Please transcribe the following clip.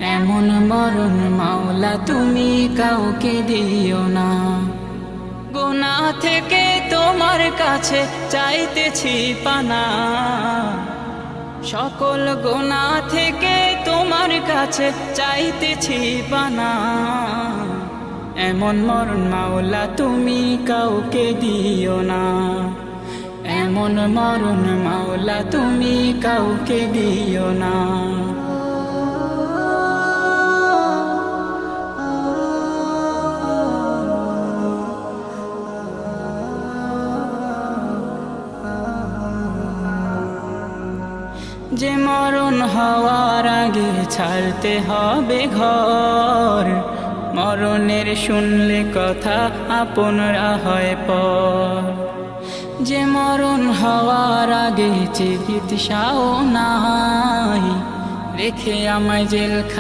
এমন মরণ মাওলা তুমি কাউকে দিও না। গুনাহ থেকে তোমার কাছে চাইতেছি পানা, সকল গুনাহ থেকে তোমার কাছে চাইতেছি পানা। এমন মরণ মাওলা তুমি কাউকে দিও না। এমন মরণ মাওলা তুমি কাউকে দিও না। যে মরণ হওয়ার আগে ছাড়তে হবে ঘর, মরণের শুনলে কথা আপনরা হয় পর। যে মরণ হওয়ার আগে চিকিৎসাও নাই, রেখে আমায় জেল